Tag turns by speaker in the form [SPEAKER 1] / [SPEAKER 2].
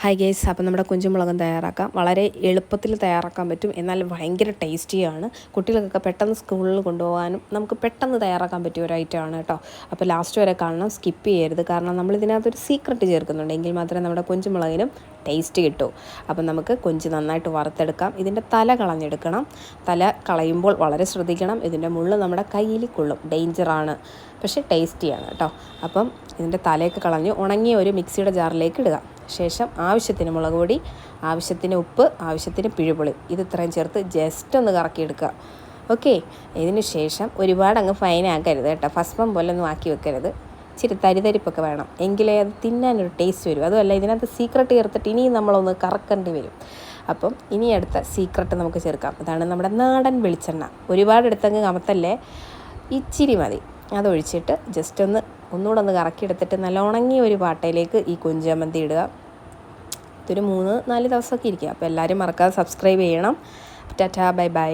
[SPEAKER 1] Hi guys, അപ്പോൾ നമ്മുടെ കുഞ്ചുമുളകും തയ്യാറാക്കാം. വളരെ എളുപ്പത്തിൽ തയ്യാറാക്കാൻ പറ്റും, എന്നാൽ ഭയങ്കര ടേസ്റ്റിയാണ്. കുട്ടികൾക്കൊക്കെ പെട്ടെന്ന് സ്കൂളിൽ കൊണ്ടുപോകാനും നമുക്ക് പെട്ടെന്ന് തയ്യാറാക്കാൻ പറ്റിയ ഒരു ഐറ്റമാണ് കേട്ടോ. അപ്പോൾ ലാസ്റ്റ് വരെ കാണണം, സ്കിപ്പ് ചെയ്യരുത്. കാരണം നമ്മൾ ഇതിനകത്തൊരു സീക്രട്ട് ചേർക്കുന്നുണ്ട്, എങ്കിൽ മാത്രമേ നമ്മുടെ കുഞ്ചുമുളകിനും ടേസ്റ്റ് കിട്ടൂ. അപ്പം നമുക്ക് കൊഞ്ച് നന്നായിട്ട് വറുത്തെടുക്കാം. ഇതിൻ്റെ തല കളഞ്ഞെടുക്കണം. തല കളയുമ്പോൾ വളരെ ശ്രദ്ധിക്കണം, ഇതിൻ്റെ മുള്ള് നമ്മുടെ കയ്യിൽ കൊള്ളും, ഡേഞ്ചറാണ്, പക്ഷേ ടേസ്റ്റിയാണ് കേട്ടോ. അപ്പം ഇതിൻ്റെ തലയൊക്കെ കളഞ്ഞ് ഉണങ്ങിയ ഒരു മിക്സിയുടെ ജാറിലേക്ക് ഇടുക. ശേഷം ആവശ്യത്തിന് മുളക് പൊടി, ആവശ്യത്തിന് ഉപ്പ്, ആവശ്യത്തിന് പിഴുപുളി, ഇത് ഇത്രയും ചേർത്ത് ജസ്റ്റ് ഒന്ന് കറക്കിയെടുക്കുക. ഓക്കെ. ഇതിന് ശേഷം ഒരുപാട് അങ്ങ് ഫൈനാക്കരുത് കേട്ടോ, ഭസ്മം പോലെ ഒന്നും ആക്കി വെക്കരുത്. ഇച്ചിരി തരിതരിപ്പൊക്കെ വേണം, എങ്കിലേ അത് തിന്നാനൊരു ടേസ്റ്റ് വരും. അതുമല്ല, ഇതിനകത്ത് സീക്രട്ട് ചേർത്തിട്ട് ഇനിയും നമ്മളൊന്ന് കറക്കേണ്ടി വരും. അപ്പം ഇനി അടുത്ത സീക്രട്ട് നമുക്ക് ചേർക്കാം. അതാണ് നമ്മുടെ നാടൻ വെളിച്ചെണ്ണ. ഒരുപാട് എടുത്തങ്ങ് കമത്തല്ലേ, ഇച്ചിരി മതി. അതൊഴിച്ചിട്ട് ജസ്റ്റ് ഒന്നുകൂടെ ഒന്ന് കറക്കിയെടുത്തിട്ട് നല്ല ഉണങ്ങിയ ഒരു പാട്ടയിലേക്ക് ഈ കുഞ്ചമന്തി ഇടുക. ഇതൊരു 3-4 ദിവസമൊക്കെ ഇരിക്കുക. അപ്പോൾ എല്ലാവരും മറക്കാതെ സബ്സ്ക്രൈബ് ചെയ്യണം. Tata, bye bye.